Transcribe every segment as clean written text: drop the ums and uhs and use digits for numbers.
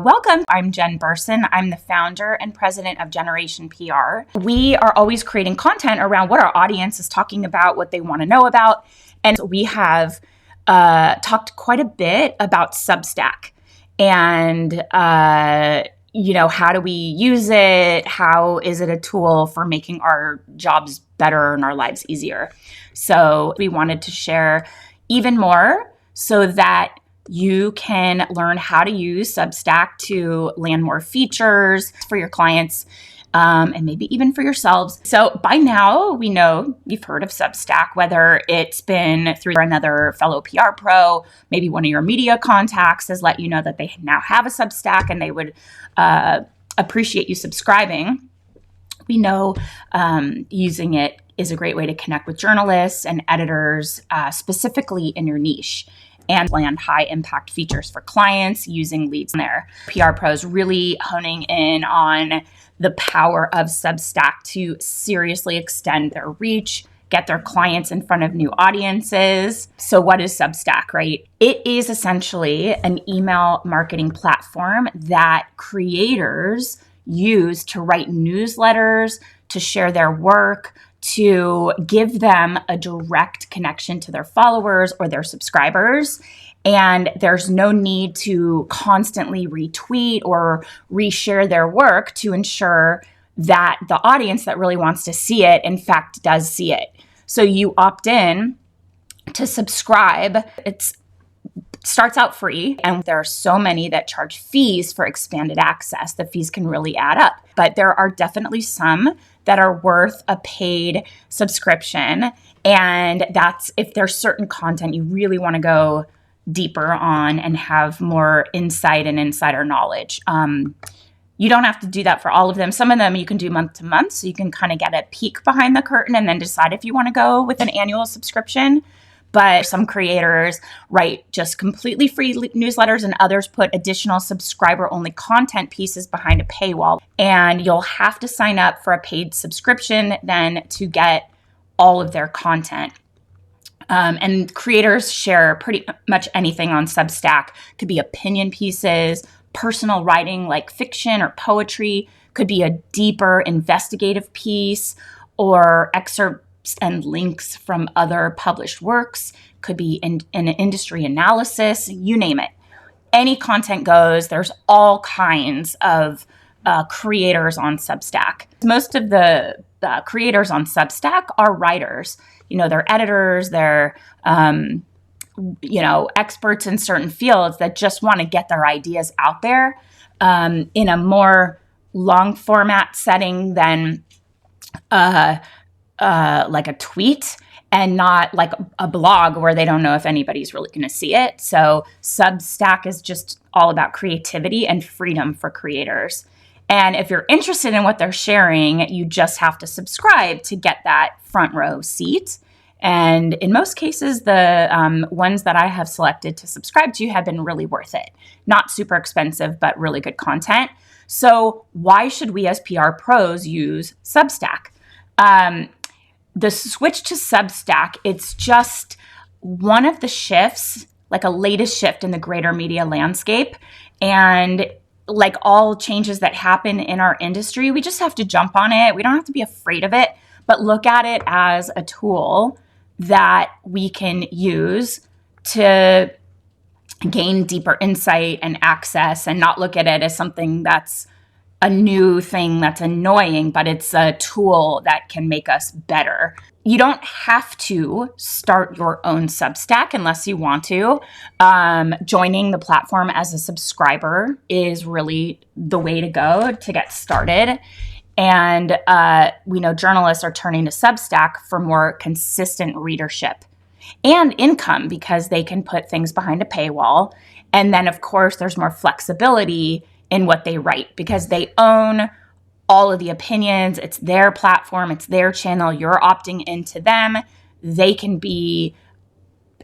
Welcome. I'm Jen Burson. I'm the founder and president of Generation PR. We are always creating content around what our audience is talking about, what they want to know about. And we have talked quite a bit about Substack and, how do we use it? How is it a tool for making our jobs better and our lives easier? So we wanted to share even more so that you can learn how to use Substack to land more features for your clients and maybe even for yourselves. So by now, we know you've heard of Substack, whether it's been through another fellow PR pro, maybe one of your media contacts has let you know that they now have a Substack and they would appreciate you subscribing. We know using it is a great way to connect with journalists and editors, specifically in your niche, and land high impact features for clients using leads there. PR pros really honing in on the power of Substack to seriously extend their reach, get their clients in front of new audiences. So what is Substack, right? It is essentially an email marketing platform that creators use to write newsletters, to share their work, to give them a direct connection to their followers or their subscribers. And there's no need to constantly retweet or reshare their work to ensure that the audience that really wants to see it, in fact, does see it. So you opt in to subscribe. It starts out free, and there are so many that charge fees for expanded access. The fees can really add up, but there are definitely some that are worth a paid subscription. And that's if there's certain content you really want to go deeper on and have more insight and insider knowledge. You don't have to do that for all of them. Some of them you can do month to month, so you can kind of get a peek behind the curtain and then decide if you want to go with an annual subscription. But some creators write just completely free newsletters and others put additional subscriber-only content pieces behind a paywall. And you'll have to sign up for a paid subscription then to get all of their content. And creators share pretty much anything on Substack. Could be opinion pieces, personal writing like fiction or poetry, could be a deeper investigative piece or excerpts and links from other published works, could be in an industry analysis, you name it. Any content goes. There's all kinds of creators on Substack. Most of the creators on Substack are writers. They're editors, they're experts in certain fields that just want to get their ideas out there in a more long format setting than like a tweet, and not like a blog where they don't know if anybody's really going to see it. So Substack is just all about creativity and freedom for creators. And if you're interested in what they're sharing, you just have to subscribe to get that front row seat. And in most cases, the ones that I have selected to subscribe to have been really worth it. Not super expensive, but really good content. So why should we as PR pros use Substack? The switch to Substack, it's just one of the shifts, like a latest shift in the greater media landscape. And like all changes that happen in our industry, we just have to jump on it. We don't have to be afraid of it, but look at it as a tool that we can use to gain deeper insight and access, and not look at it as something that's a new thing that's annoying, but it's a tool that can make us better. You don't have to start your own Substack unless you want to. Joining the platform as a subscriber is really the way to go to get started. And we know journalists are turning to Substack for more consistent readership and income because they can put things behind a paywall. And then, of course, there's more flexibility in what they write because they own all of the opinions. It's their platform. It's their channel. You're opting into them. They can be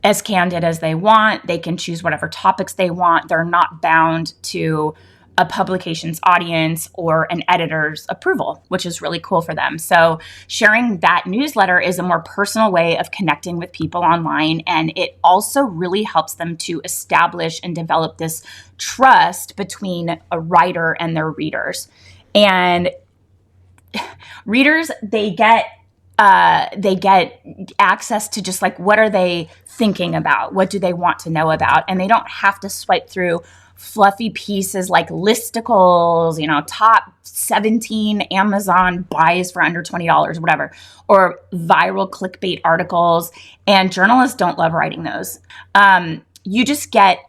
as candid as they want. They can choose whatever topics they want. They're not bound to a publication's audience or an editor's approval, which is really cool for them. So sharing that newsletter is a more personal way of connecting with people online. And it also really helps them to establish and develop this trust between a writer and their readers. And readers, they get access to just like, what are they thinking about? What do they want to know about? And they don't have to swipe through fluffy pieces like listicles, top 17 Amazon buys for under $20, whatever, or viral clickbait articles. And journalists don't love writing those. You just get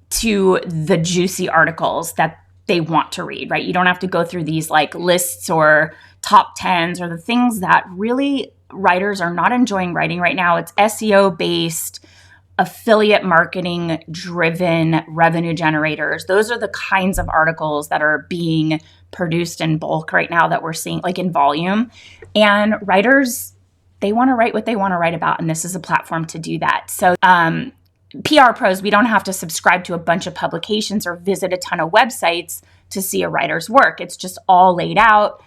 to the juicy articles that they want to read, right? You don't have to go through these like lists or top 10s or the things that really writers are not enjoying writing right now. It's SEO based, affiliate marketing driven revenue generators. Those are the kinds of articles that are being produced in bulk right now that we're seeing, like in volume. And writers, they want to write what they want to write about. And this is a platform to do that. So PR pros, we don't have to subscribe to a bunch of publications or visit a ton of websites to see a writer's work. It's just all laid out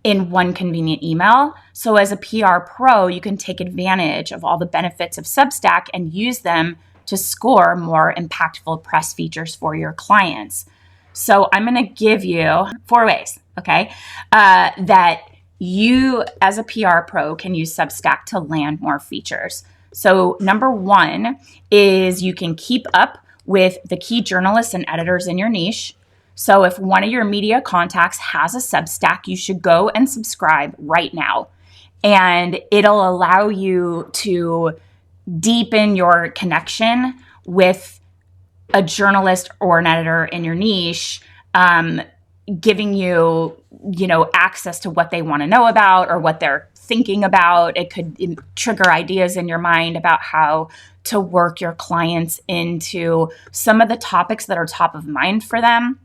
in one convenient email. So as a PR pro, you can take advantage of all the benefits of Substack and use them to score more impactful press features for your clients. So I'm going to give you 4 ways, okay, that you as a PR pro can use Substack to land more features. So number 1 is you can keep up with the key journalists and editors in your niche. So if one of your media contacts has a Substack, you should go and subscribe right now. And it'll allow you to deepen your connection with a journalist or an editor in your niche, giving you, access to what they want to know about or what they're thinking about. It could trigger ideas in your mind about how to work your clients into some of the topics that are top of mind for them.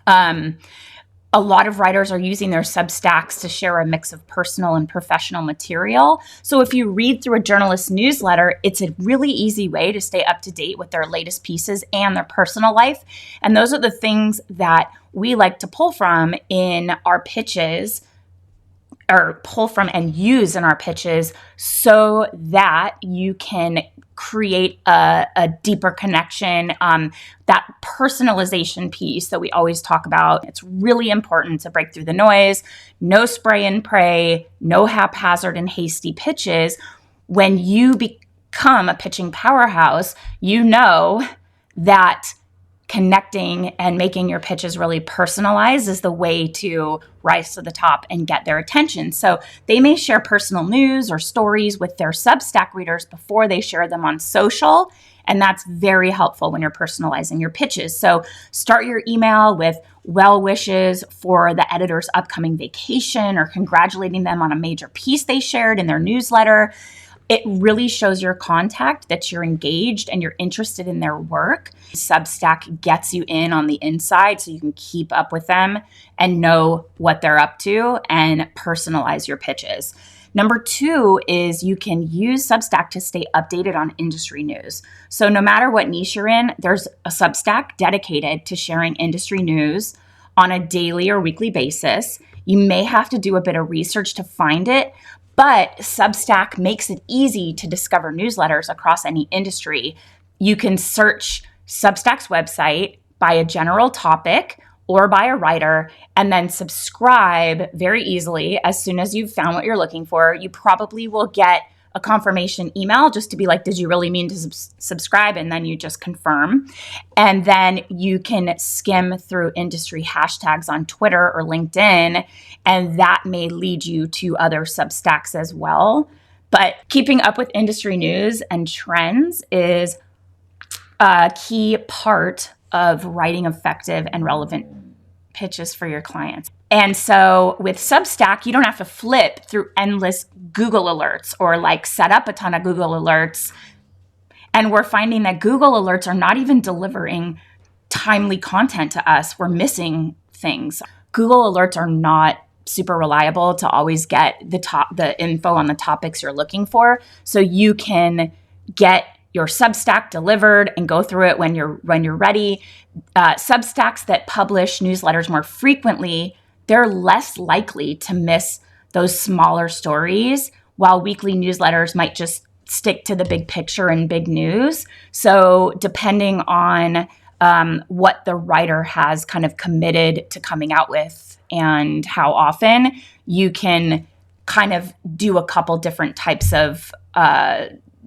A lot of writers are using their Substacks to share a mix of personal and professional material. So if you read through a journalist's newsletter, it's a really easy way to stay up to date with their latest pieces and their personal life. And those are the things that we like to pull from in our pitches, or pull from and use in our pitches, so that you can create a deeper connection. That personalization piece that we always talk about, it's really important to break through the noise. No spray and pray, no haphazard and hasty pitches. When you become a pitching powerhouse, you know that connecting and making your pitches really personalized is the way to rise to the top and get their attention. So they may share personal news or stories with their Substack readers before they share them on social. And that's very helpful when you're personalizing your pitches. So start your email with well wishes for the editor's upcoming vacation or congratulating them on a major piece they shared in their newsletter. It really shows your contact that you're engaged and you're interested in their work. Substack gets you in on the inside so you can keep up with them and know what they're up to and personalize your pitches. Number 2 is you can use Substack to stay updated on industry news. So no matter what niche you're in, there's a Substack dedicated to sharing industry news on a daily or weekly basis. You may have to do a bit of research to find it, but Substack makes it easy to discover newsletters across any industry. You can search Substack's website by a general topic or by a writer, and then subscribe very easily. As soon as you've found what you're looking for, you probably will get a confirmation email just to be like, did you really mean to subscribe? And then you just confirm. And then you can skim through industry hashtags on Twitter or LinkedIn, and that may lead you to other Substacks as well. But keeping up with industry news and trends is a key part of writing effective and relevant pitches for your clients. And so with Substack, you don't have to flip through endless Google alerts or like set up a ton of Google alerts. And we're finding that Google alerts are not even delivering timely content to us. We're missing things. Google alerts are not super reliable to always get the info on the topics you're looking for. So you can get your Substack delivered and go through it when you're ready. Substacks that publish newsletters more frequently, they're less likely to miss those smaller stories, while weekly newsletters might just stick to the big picture and big news. So depending on what the writer has kind of committed to coming out with and how often, you can kind of do a couple different types of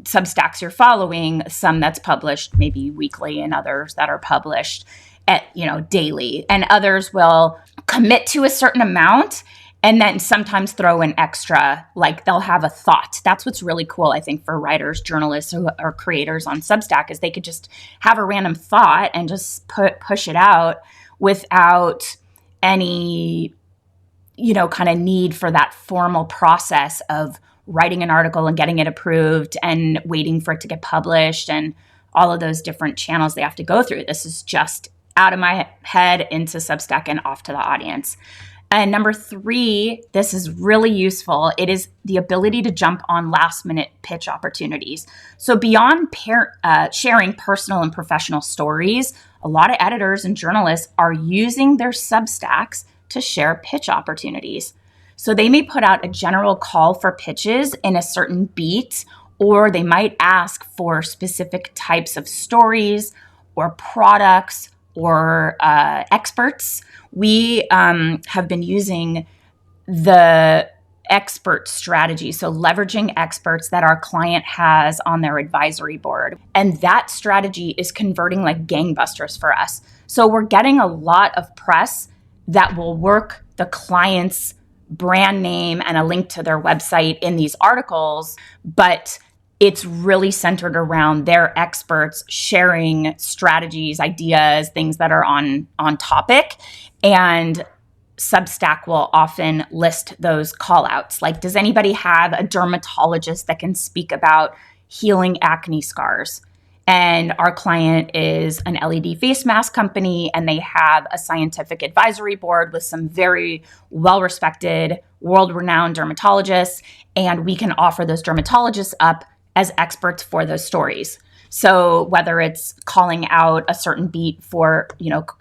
Substacks you're following, some that's published maybe weekly and others that are published at, daily. And others will commit to a certain amount and then sometimes throw in extra, like they'll have a thought. That's what's really cool, I think, for writers, journalists, or creators on Substack, is they could just have a random thought and just push it out without any, kind of need for that formal process of writing an article and getting it approved and waiting for it to get published and all of those different channels they have to go through. This is just out of my head into Substack and off to the audience. And number 3, this is really useful. It is the ability to jump on last-minute pitch opportunities. So beyond sharing personal and professional stories, a lot of editors and journalists are using their Substacks to share pitch opportunities. So they may put out a general call for pitches in a certain beat, or they might ask for specific types of stories or products or experts. We have been using the expert strategy, so leveraging experts that our client has on their advisory board. And that strategy is converting like gangbusters for us. So we're getting a lot of press that will work the client's brand name and a link to their website in these articles, but it's really centered around their experts sharing strategies, ideas, things that are on topic. And Substack will often list those call outs. Like, does anybody have a dermatologist that can speak about healing acne scars? And our client is an LED face mask company, and they have a scientific advisory board with some very well-respected, world-renowned dermatologists, and we can offer those dermatologists up as experts for those stories. So whether it's calling out a certain beat for,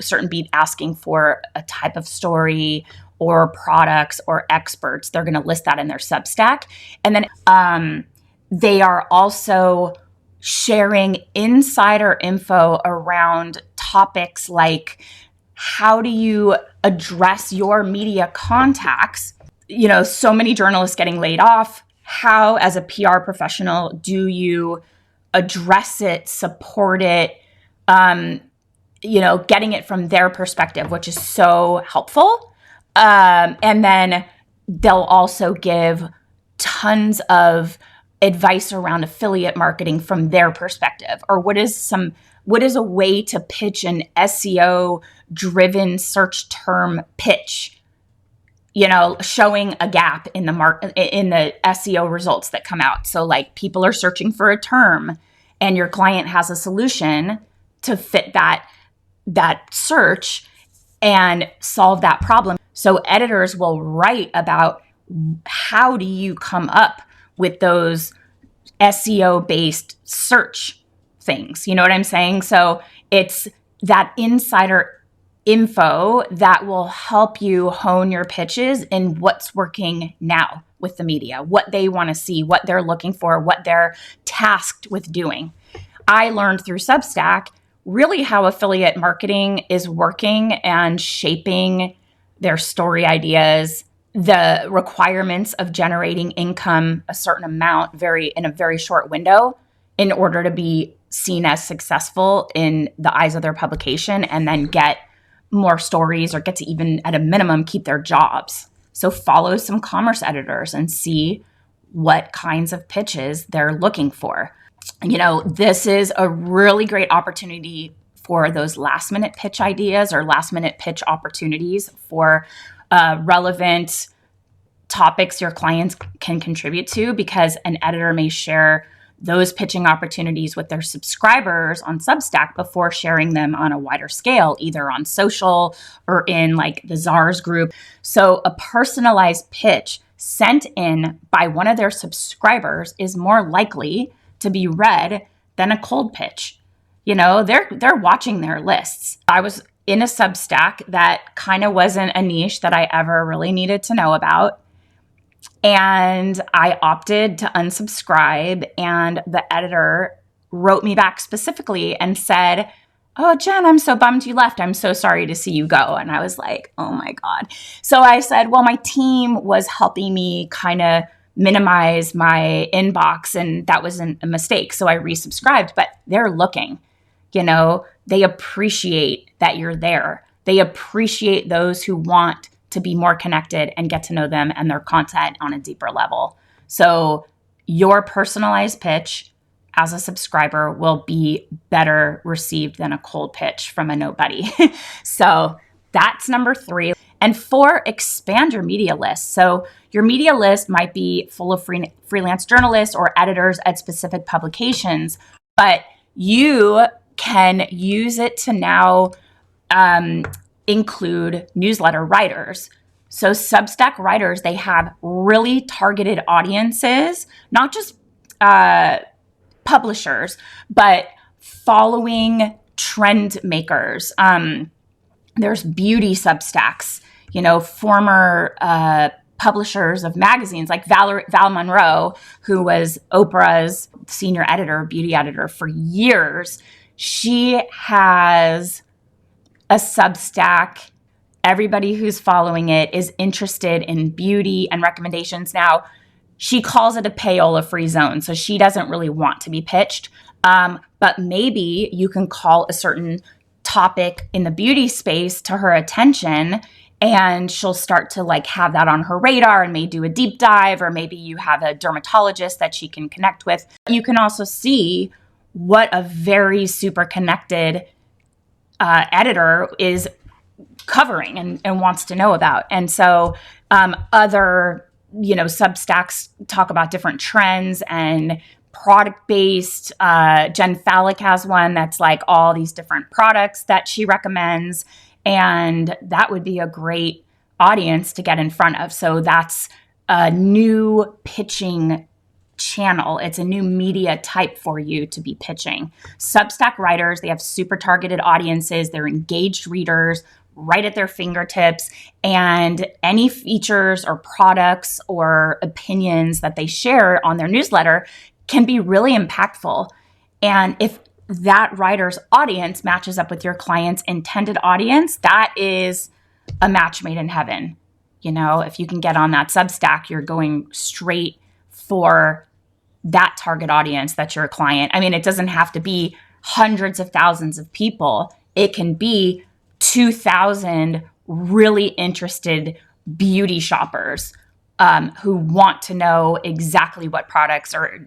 certain beat asking for a type of story or products or experts, they're going to list that in their Substack. And then they are also sharing insider info around topics like, how do you address your media contacts? So many journalists getting laid off. How, as a PR professional, do you address it, support it, getting it from their perspective, which is so helpful. And then they'll also give tons of advice around affiliate marketing from their perspective, or what is a way to pitch an SEO driven search term pitch, showing a gap in the SEO results that come out. So like, people are searching for a term and your client has a solution to fit that search and solve that problem. So editors will write about, how do you come up with those SEO-based search things? You know what I'm saying? So it's that insider info that will help you hone your pitches in what's working now with the media, what they want to see, what they're looking for, what they're tasked with doing. I learned through Substack really how affiliate marketing is working and shaping their story ideas, the requirements of generating income a certain amount in a very short window in order to be seen as successful in the eyes of their publication, and then get more stories or get to, even at a minimum, keep their jobs. So follow some commerce editors and see what kinds of pitches they're looking for. This is a really great opportunity for those last minute pitch ideas or last minute pitch opportunities for relevant topics your clients can contribute to, because an editor may share those pitching opportunities with their subscribers on Substack before sharing them on a wider scale, either on social or in like the czars group. So a personalized pitch sent in by one of their subscribers is more likely to be read than a cold pitch. They're watching their lists. I was in a Substack that kind of wasn't a niche that I ever really needed to know about. And I opted to unsubscribe, and the editor wrote me back specifically and said, "Oh, Jen, I'm so bummed you left. I'm so sorry to see you go." And I was like, oh my God. So I said, well, my team was helping me kind of minimize my inbox, and that wasn't a mistake. So I resubscribed, but they're looking, they appreciate that you're there. They appreciate those who want to be more connected and get to know them and their content on a deeper level. So your personalized pitch as a subscriber will be better received than a cold pitch from a nobody. So that's number 3. And 4, expand your media list. So your media list might be full of freelance journalists or editors at specific publications, but you can use it to now include newsletter writers. So Substack writers, they have really targeted audiences, not just publishers, but following trend makers. There's beauty Substacks, former publishers of magazines like Val Monroe, who was Oprah's senior editor, beauty editor for years. She has a Substack. Everybody who's following it is interested in beauty and recommendations. Now, she calls it a payola-free zone, so she doesn't really want to be pitched. But maybe you can call a certain topic in the beauty space to her attention, and she'll start to have that on her radar and may do a deep dive, or maybe you have a dermatologist that she can connect with. You can also see what a very super connected editor is covering and wants to know about. And so other Substacks talk about different trends and product-based. Jen Fallick has one that's all these different products that she recommends. And that would be a great audience to get in front of. So that's a new pitching channel. It's a new media type for you to be pitching. Substack writers, they have super targeted audiences. They're engaged readers right at their fingertips, and any features or products or opinions that they share on their newsletter can be really impactful. And if that writer's audience matches up with your client's intended audience, that is a match made in heaven. If you can get on that Substack, you're going straight for that target audience that's your client. I mean, it doesn't have to be hundreds of thousands of people. It can be 2,000 really interested beauty shoppers who want to know exactly what products are,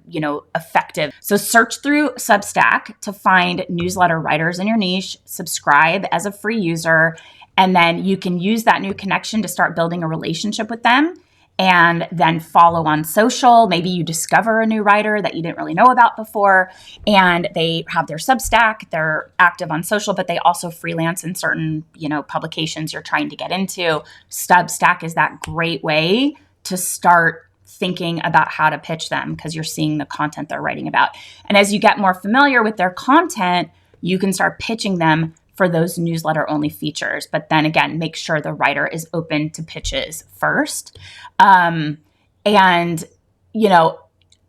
effective. So search through Substack to find newsletter writers in your niche, subscribe as a free user, and then you can use that new connection to start building a relationship with them, and then follow on social. Maybe you discover a new writer that you didn't really know about before, and they have their Substack, they're active on social, but they also freelance in certain, publications you're trying to get into. Substack is that great way to start thinking about how to pitch them, because you're seeing the content they're writing about. And as you get more familiar with their content, you can start pitching them for those newsletter only features. But then again, make sure the writer is open to pitches first. And,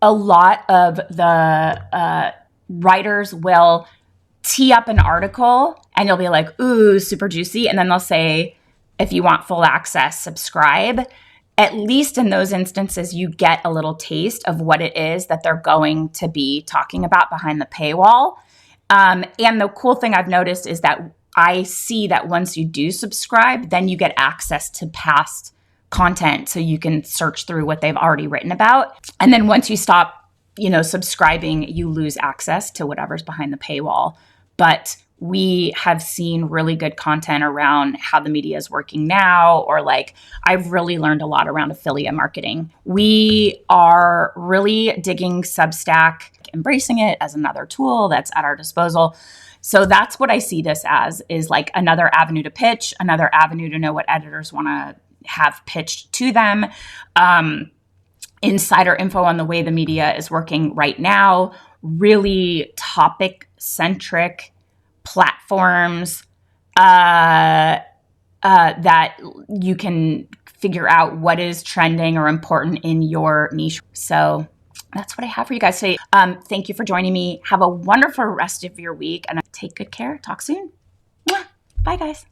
a lot of the writers will tee up an article and you'll be like, ooh, super juicy. And then they'll say, if you want full access, subscribe. At least in those instances, you get a little taste of what it is that they're going to be talking about behind the paywall. And the cool thing I've noticed is that I see that once you do subscribe, then you get access to past content, so you can search through what they've already written about. And then once you stop, subscribing, you lose access to whatever's behind the paywall. But we have seen really good content around how the media is working now, or I've really learned a lot around affiliate marketing. We are really digging Substack, embracing it as another tool that's at our disposal. So that's what I see this as, is another avenue to pitch, another avenue to know what editors want to have pitched to them. Insider info on the way the media is working right now, really topic-centric platforms that you can figure out what is trending or important in your niche. So that's what I have for you guys today. Thank you for joining me. Have a wonderful rest of your week and take good care. Talk soon. Bye, guys.